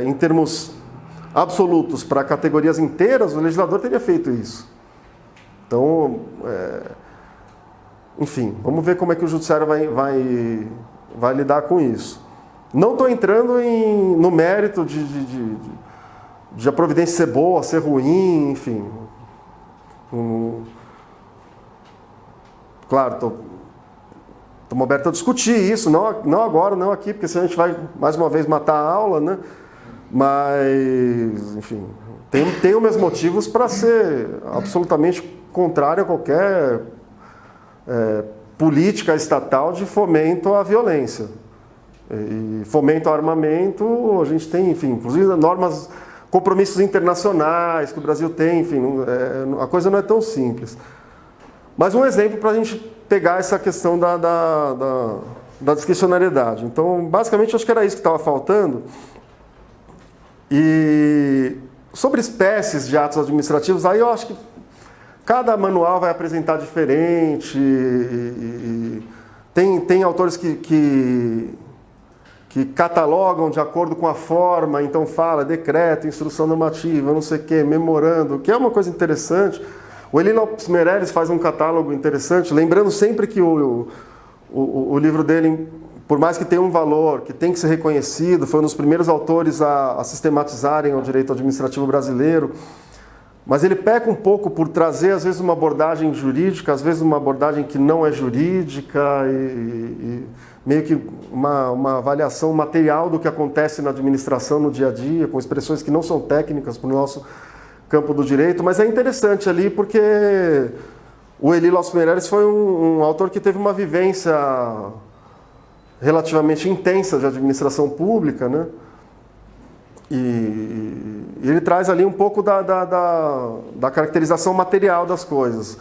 em termos absolutos para categorias inteiras, o legislador teria feito isso. Então, enfim, vamos ver como é que o judiciário vai lidar com isso. Não estou entrando no mérito de a providência ser boa, ser ruim, enfim. Claro, estamos abertos a discutir isso, não agora, não aqui, porque senão a gente vai mais uma vez matar a aula, né? Mas, enfim, tem os meus motivos para ser absolutamente contrário a qualquer política estatal de fomento à violência. E fomento ao armamento, a gente tem, enfim, inclusive normas, compromissos internacionais que o Brasil tem, enfim, a coisa não é tão simples. Mas um exemplo para a gente pegar essa questão da discricionariedade. Então, basicamente, acho que era isso que estava faltando. E sobre espécies de atos administrativos, aí eu acho que cada manual vai apresentar diferente. Tem autores que catalogam de acordo com a forma, então fala decreto, instrução normativa, não sei o quê, memorando, que é uma coisa interessante. O Eli Lopes Meireles faz um catálogo interessante, lembrando sempre que o livro dele, por mais que tenha um valor, que tem que ser reconhecido, foi um dos primeiros autores a sistematizarem o direito administrativo brasileiro, mas ele peca um pouco por trazer, às vezes, uma abordagem jurídica, às vezes uma abordagem que não é jurídica e meio que uma avaliação material do que acontece na administração no dia a dia, com expressões que não são técnicas para o nosso campo do direito, mas é interessante ali porque o Eli Lopes Meireles foi um autor que teve uma vivência relativamente intensa de administração pública, né? E ele traz ali um pouco da caracterização material das coisas.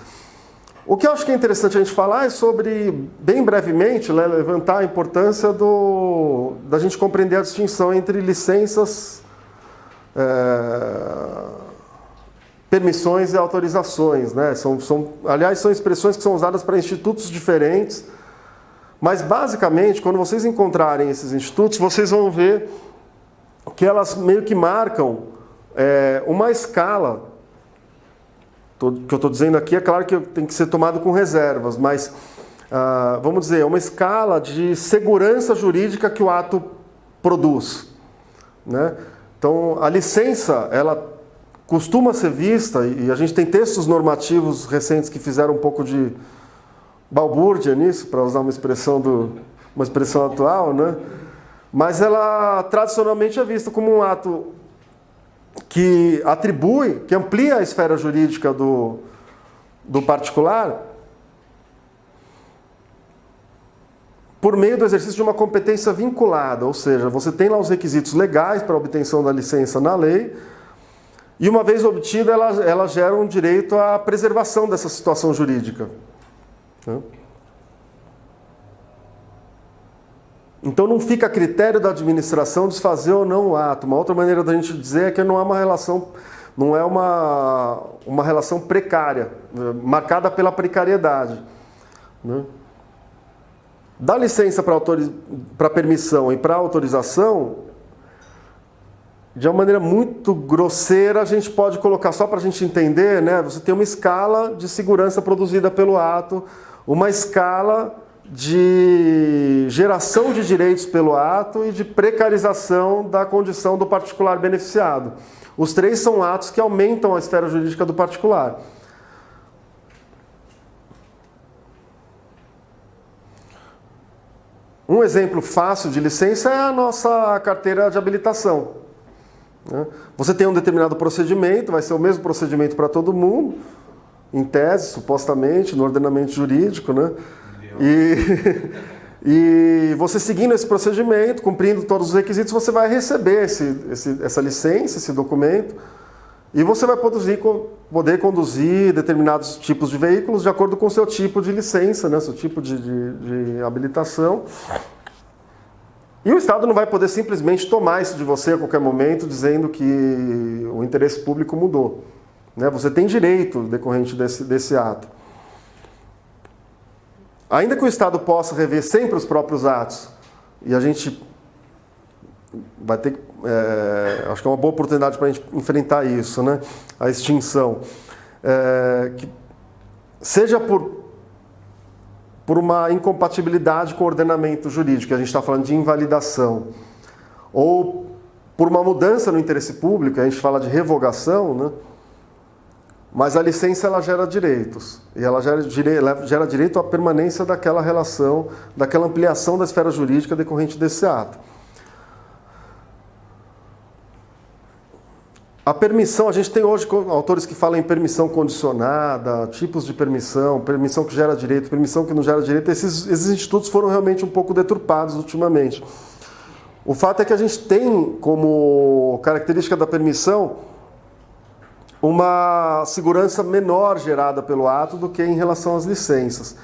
O que eu acho que é interessante a gente falar é sobre, bem brevemente, né, levantar a importância da gente compreender a distinção entre licenças, permissões e autorizações, né? Aliás, são expressões que são usadas para institutos diferentes, mas basicamente, quando vocês encontrarem esses institutos, vocês vão ver que elas meio que marcam uma escala. O que eu estou dizendo aqui é claro que tem que ser tomado com reservas, mas vamos dizer, uma escala de segurança jurídica que o ato produz, né? Então, a licença, ela costuma ser vista, e a gente tem textos normativos recentes que fizeram um pouco de balbúrdia nisso, para usar uma expressão atual, né? Mas ela tradicionalmente é vista como um ato que atribui, que amplia a esfera jurídica do particular por meio do exercício de uma competência vinculada, ou seja, você tem lá os requisitos legais para a obtenção da licença na lei, e uma vez obtida, ela gera um direito à preservação dessa situação jurídica. Então não fica a critério da administração desfazer ou não o ato. Uma outra maneira da gente dizer é que não é uma relação precária, marcada pela precariedade, né? Da licença para permissão e para autorização, de uma maneira muito grosseira, a gente pode colocar, só para a gente entender, né? Você tem uma escala de segurança produzida pelo ato, uma escala de geração de direitos pelo ato e de precarização da condição do particular beneficiado. Os três são atos que aumentam a esfera jurídica do particular. Um exemplo fácil de licença é a nossa carteira de habilitação. Você tem um determinado procedimento, vai ser o mesmo procedimento para todo mundo, em tese, supostamente, no ordenamento jurídico, né? E você seguindo esse procedimento, cumprindo todos os requisitos, você vai receber essa licença, esse documento, E você vai poder conduzir determinados tipos de veículos de acordo com o seu tipo de licença, né? Seu tipo de habilitação. E o Estado não vai poder simplesmente tomar isso de você a qualquer momento, dizendo que o interesse público mudou, né? Você tem direito decorrente desse ato. Ainda que o Estado possa rever sempre os próprios atos, e a gente vai ter, acho que é uma boa oportunidade para a gente enfrentar isso, né? A extinção. Que seja por uma incompatibilidade com o ordenamento jurídico, a gente está falando de invalidação, ou por uma mudança no interesse público, a gente fala de revogação, né? Mas a licença ela gera direitos, e ela gera direito à permanência daquela relação, daquela ampliação da esfera jurídica decorrente desse ato. A permissão, a gente tem hoje autores que falam em permissão condicionada, tipos de permissão que gera direito, permissão que não gera direito. Esses institutos foram realmente um pouco deturpados ultimamente. O fato é que a gente tem como característica da permissão uma segurança menor gerada pelo ato do que em relação às licenças.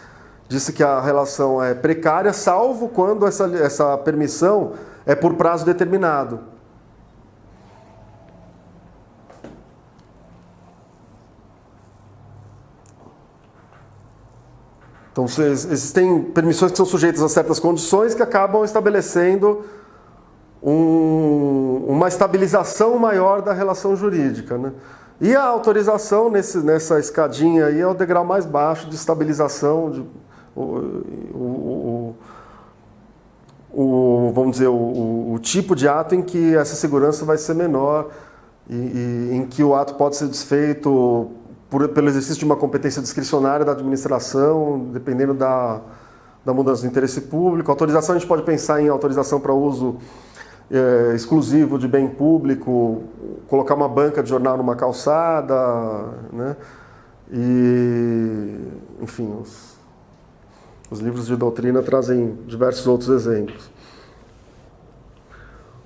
Disse que a relação é precária, salvo quando essa permissão é por prazo determinado. Então, existem permissões que são sujeitas a certas condições que acabam estabelecendo uma estabilização maior da relação jurídica, né? E a autorização nessa escadinha aí é o degrau mais baixo de estabilização, vamos dizer, o tipo de ato em que essa segurança vai ser menor e em que o ato pode ser desfeito pelo exercício de uma competência discricionária da administração, dependendo da mudança do interesse público. Autorização, a gente pode pensar em autorização para uso exclusivo de bem público, colocar uma banca de jornal numa calçada, né? E, enfim, os livros de doutrina trazem diversos outros exemplos.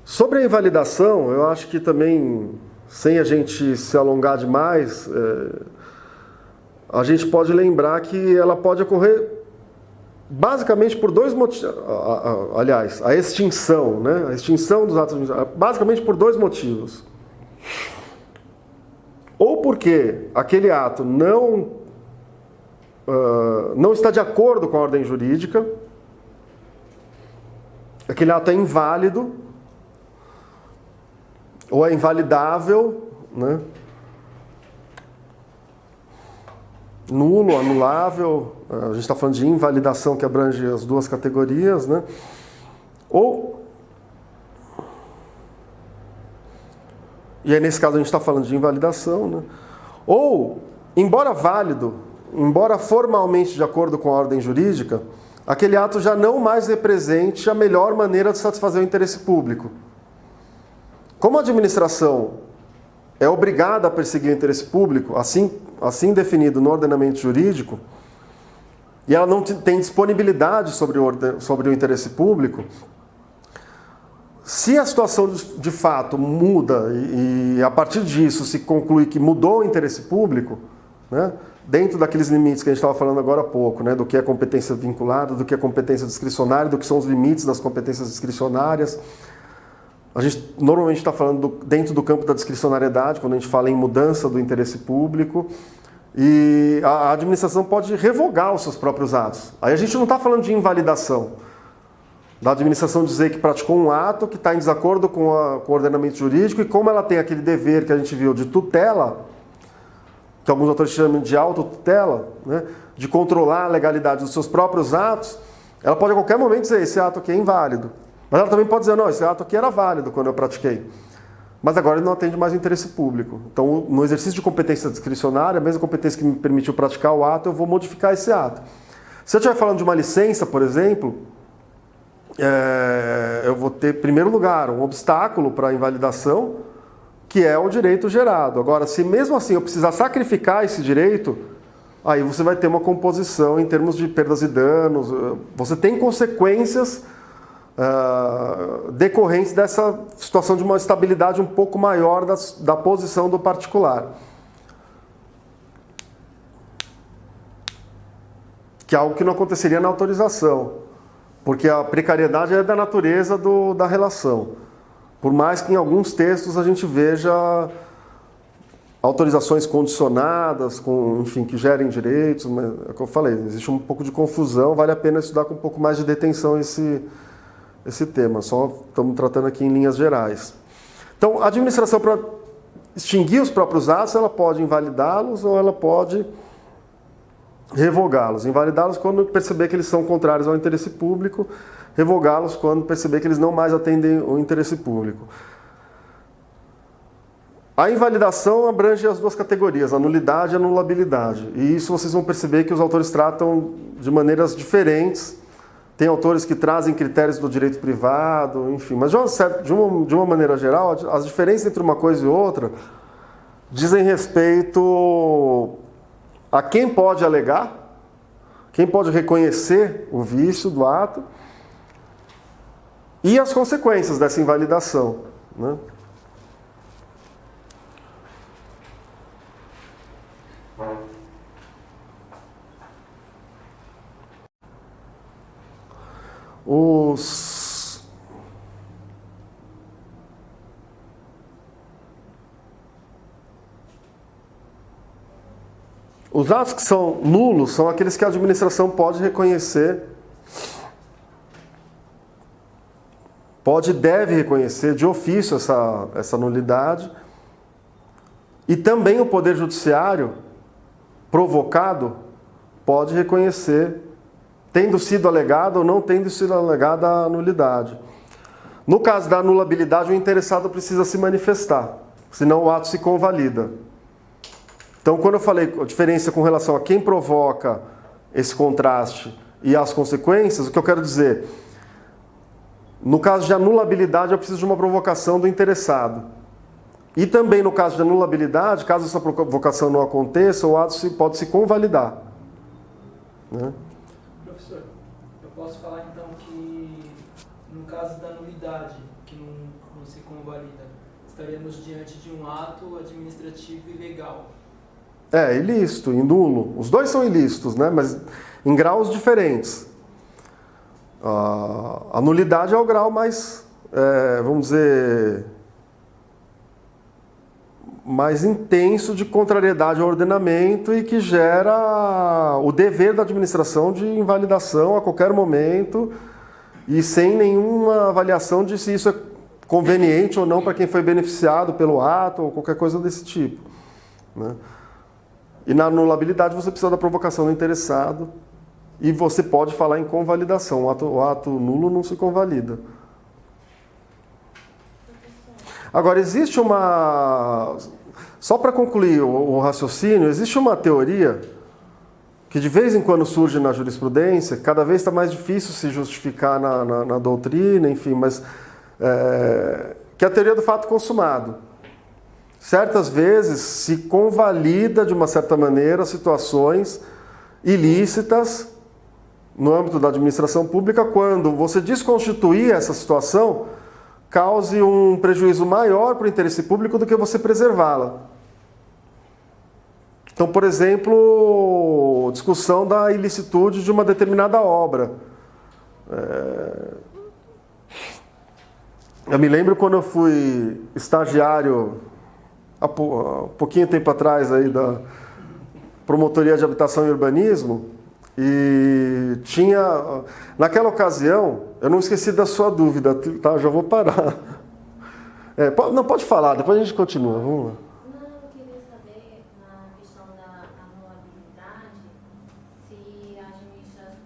Sobre a invalidação, eu acho que também, sem a gente se alongar demais, a gente pode lembrar que ela pode ocorrer basicamente por dois motivos. Aliás, a extinção, né? A extinção dos atos administrativos, basicamente por dois motivos. Ou porque aquele ato não está de acordo com a ordem jurídica, aquele ato é inválido, ou é invalidável, né? Nulo, anulável, a gente está falando de invalidação que abrange as duas categorias, né? E aí nesse caso a gente está falando de invalidação, né? Ou, embora válido, embora formalmente de acordo com a ordem jurídica, aquele ato já não mais represente a melhor maneira de satisfazer o interesse público. Como a administração é obrigada a perseguir o interesse público, assim definido no ordenamento jurídico, e ela não tem disponibilidade sobre o interesse público, se a situação de fato muda e a partir disso se conclui que mudou o interesse público, né, dentro daqueles limites que a gente estava falando agora há pouco, né, do que é competência vinculada, do que é competência discricionária, do que são os limites das competências discricionárias. A gente normalmente está falando dentro do campo da discricionariedade, quando a gente fala em mudança do interesse público, e a administração pode revogar os seus próprios atos. Aí a gente não está falando de invalidação, da administração dizer que praticou um ato que está em desacordo com o ordenamento jurídico, e como ela tem aquele dever que a gente viu de tutela, que alguns autores chamam de autotutela, né, de controlar a legalidade dos seus próprios atos, ela pode a qualquer momento dizer, esse ato aqui é inválido. Mas ela também pode dizer, não, esse ato aqui era válido quando eu pratiquei, mas agora ele não atende mais o interesse público. Então, no exercício de competência discricionária, a mesma competência que me permitiu praticar o ato, eu vou modificar esse ato. Se eu estiver falando de uma licença, por exemplo, eu vou ter, em primeiro lugar, um obstáculo para a invalidação, que é o direito gerado. Agora, se mesmo assim eu precisar sacrificar esse direito, aí você vai ter uma composição em termos de perdas e danos, você tem consequências decorrentes dessa situação de uma estabilidade um pouco maior da posição do particular. Que é algo que não aconteceria na autorização, porque a precariedade é da natureza da relação. Por mais que em alguns textos a gente veja autorizações condicionadas, enfim, que gerem direitos, mas é o que eu falei, existe um pouco de confusão, vale a pena estudar com um pouco mais de detenção esse tema, só estamos tratando aqui em linhas gerais. Então, a administração, para extinguir os próprios atos, ela pode invalidá-los ou ela pode revogá-los. Invalidá-los quando perceber que eles são contrários ao interesse público, revogá-los quando perceber que eles não mais atendem o interesse público. A invalidação abrange as duas categorias, a nulidade e a anulabilidade. E isso vocês vão perceber que os autores tratam de maneiras diferentes. Tem autores que trazem critérios do direito privado, enfim. Mas de uma maneira geral, as diferenças entre uma coisa e outra dizem respeito a quem pode alegar, quem pode reconhecer o vício do ato e as consequências dessa invalidação, né? Os atos que são nulos são aqueles que a administração pode reconhecer, pode e deve reconhecer de ofício essa nulidade, e também o Poder Judiciário, provocado, pode reconhecer, tendo sido alegada ou não tendo sido alegada a nulidade. No caso da anulabilidade, o interessado precisa se manifestar, senão o ato se convalida. Então, quando eu falei a diferença com relação a quem provoca esse contraste e as consequências, o que eu quero dizer, no caso de anulabilidade, eu preciso de uma provocação do interessado. E também no caso de anulabilidade, caso essa provocação não aconteça, o ato pode se convalidar, né? Professor, eu posso falar então que no caso da nulidade, que não se convalida, estaríamos diante de um ato administrativo ilegal. Ilícito e nulo. Os dois são ilícitos, né? Mas em graus diferentes. A nulidade é o grau mais, vamos dizer, mais intenso de contrariedade ao ordenamento e que gera o dever da administração de invalidação a qualquer momento e sem nenhuma avaliação de se isso é conveniente ou não para quem foi beneficiado pelo ato ou qualquer coisa desse tipo, né? E na anulabilidade você precisa da provocação do interessado e você pode falar em convalidação. O ato nulo não se convalida. Agora, existe uma... Só para concluir o raciocínio, existe uma teoria que de vez em quando surge na jurisprudência, cada vez está mais difícil se justificar na doutrina, enfim, mas que é a teoria do fato consumado. Certas vezes se convalida de uma certa maneira situações ilícitas no âmbito da administração pública quando você desconstituir essa situação cause um prejuízo maior para o interesse público do que você preservá-la. Então, por exemplo, discussão da ilicitude de uma determinada obra. Eu me lembro quando eu fui estagiário há pouquinho tempo atrás aí da Promotoria de Habitação e Urbanismo, e tinha, naquela ocasião, eu não esqueci da sua dúvida, tá? Já vou parar. Não, pode falar, depois a gente continua, vamos lá. Não, eu queria saber, na questão da anulabilidade, se a administração,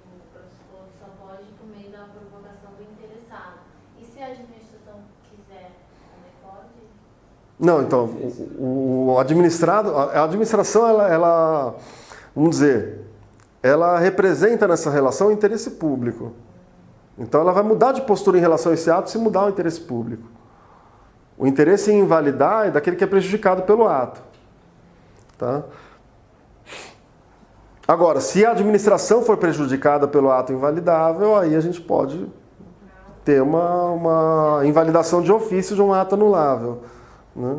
o professor só pode por meio da provocação do interessado. E se a administração quiser, também pode? Não, então, o administrado, a administração, ela, vamos dizer, ela representa nessa relação o interesse público. Então ela vai mudar de postura em relação a esse ato se mudar o interesse público. O interesse em invalidar é daquele que é prejudicado pelo ato. Tá? Agora, se a administração for prejudicada pelo ato invalidável, aí a gente pode ter uma invalidação de ofício de um ato anulável, né?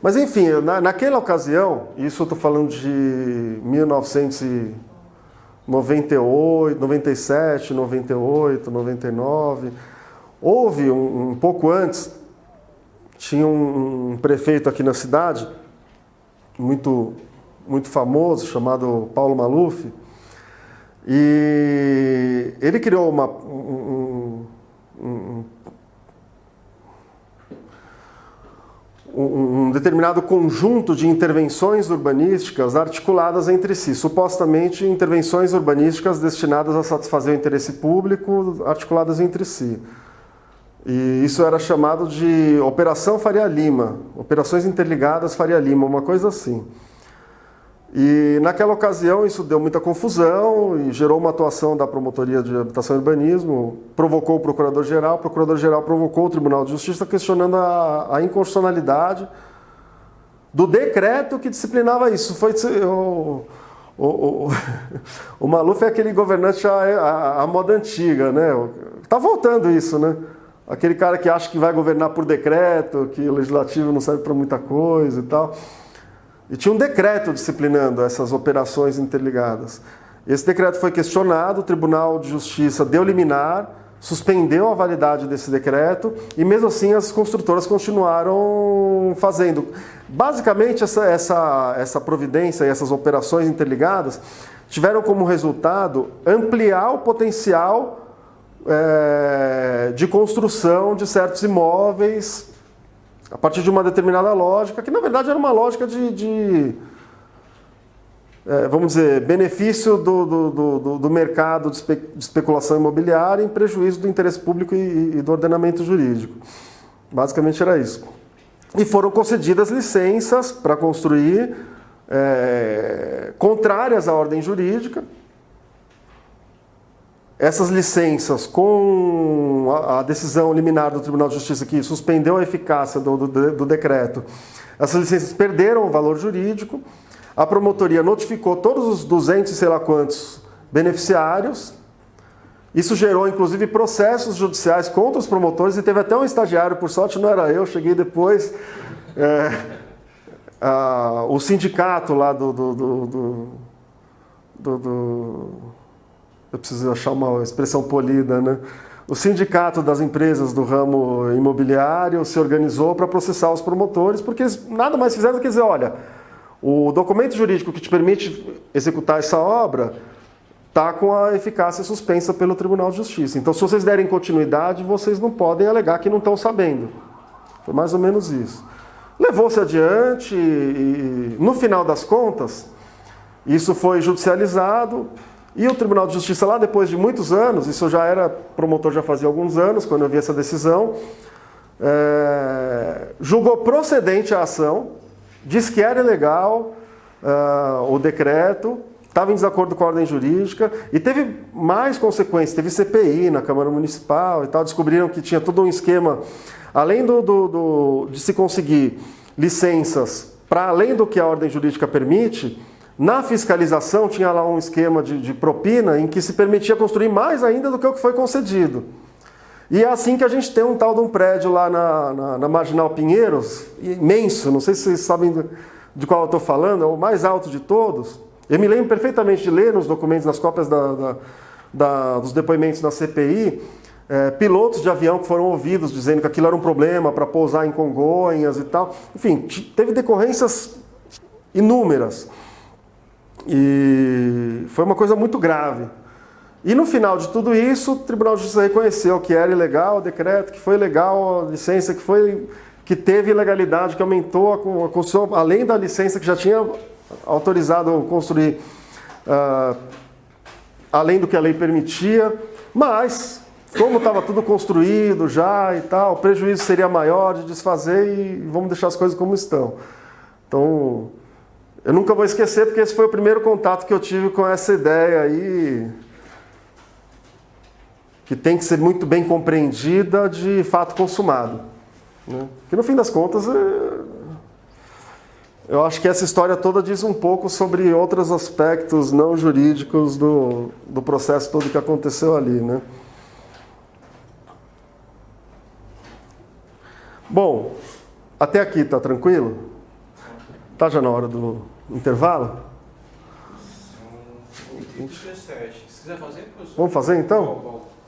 Mas, enfim, naquela ocasião, isso eu estou falando de 1998, 97, 98, 99, houve um pouco antes, tinha um prefeito aqui na cidade, muito famoso, chamado Paulo Maluf, e ele criou um determinado conjunto de intervenções urbanísticas articuladas entre si, supostamente intervenções urbanísticas destinadas a satisfazer o interesse público, articuladas entre si. E isso era chamado de Operação Faria Lima, Operações Interligadas Faria Lima, uma coisa assim. E naquela ocasião isso deu muita confusão e gerou uma atuação da Promotoria de Habitação e Urbanismo, provocou o Procurador-Geral provocou o Tribunal de Justiça questionando a inconstitucionalidade do decreto que disciplinava isso. Foi o Maluf é aquele governante à moda antiga, né? Tá voltando isso, né? Aquele cara que acha que vai governar por decreto, que o legislativo não serve para muita coisa e tal. E tinha um decreto disciplinando essas operações interligadas. Esse decreto foi questionado, o Tribunal de Justiça deu liminar, suspendeu a validade desse decreto e mesmo assim as construtoras continuaram fazendo. Basicamente essa providência e essas operações interligadas tiveram como resultado ampliar o potencial de construção de certos imóveis a partir de uma determinada lógica, que na verdade era uma lógica vamos dizer, benefício do mercado de especulação imobiliária em prejuízo do interesse público e do ordenamento jurídico. Basicamente era isso. E foram concedidas licenças para construir contrárias à ordem jurídica. Essas licenças, com a decisão liminar do Tribunal de Justiça que suspendeu a eficácia do decreto, essas licenças perderam o valor jurídico. A promotoria notificou todos os 200 e sei lá quantos beneficiários. Isso gerou, inclusive, processos judiciais contra os promotores e teve até um estagiário, por sorte não era eu, cheguei depois. O sindicato lá eu preciso achar uma expressão polida, né? O sindicato das empresas do ramo imobiliário se organizou para processar os promotores, porque eles nada mais fizeram do que dizer, olha, o documento jurídico que te permite executar essa obra está com a eficácia suspensa pelo Tribunal de Justiça. Então, se vocês derem continuidade, vocês não podem alegar que não estão sabendo. Foi mais ou menos isso. Levou-se adiante e, no final das contas, isso foi judicializado. E o Tribunal de Justiça, lá depois de muitos anos, isso eu já era promotor, já fazia alguns anos, quando eu vi essa decisão, julgou procedente a ação, disse que era ilegal o decreto, estava em desacordo com a ordem jurídica, e teve mais consequências, teve CPI na Câmara Municipal e tal, descobriram que tinha todo um esquema, além de se conseguir licenças para além do que a ordem jurídica permite. Na fiscalização tinha lá um esquema de propina em que se permitia construir mais ainda do que o que foi concedido. E é assim que a gente tem um tal de um prédio lá na Marginal Pinheiros, imenso, não sei se vocês sabem de qual eu estou falando, é o mais alto de todos. Eu me lembro perfeitamente de ler nos documentos, nas cópias dos depoimentos na CPI, pilotos de avião que foram ouvidos dizendo que aquilo era um problema para pousar em Congonhas e tal. Enfim, teve decorrências inúmeras. E foi uma coisa muito grave. E no final de tudo isso, o Tribunal de Justiça reconheceu que era ilegal o decreto, que foi legal a licença, que teve ilegalidade, que aumentou a construção, além da licença que já tinha autorizado construir, além do que a lei permitia. Mas, como estava tudo construído já e tal, o prejuízo seria maior de desfazer e vamos deixar as coisas como estão. Então, eu nunca vou esquecer, porque esse foi o primeiro contato que eu tive com essa ideia aí, que tem que ser muito bem compreendida de fato consumado, né? Que no fim das contas, eu acho que essa história toda diz um pouco sobre outros aspectos não jurídicos do processo todo que aconteceu ali, né? Bom, até aqui tá tranquilo? Tá já na hora do intervalo? São 8h17. Se quiser fazer, professor. Vamos fazer então? Bom.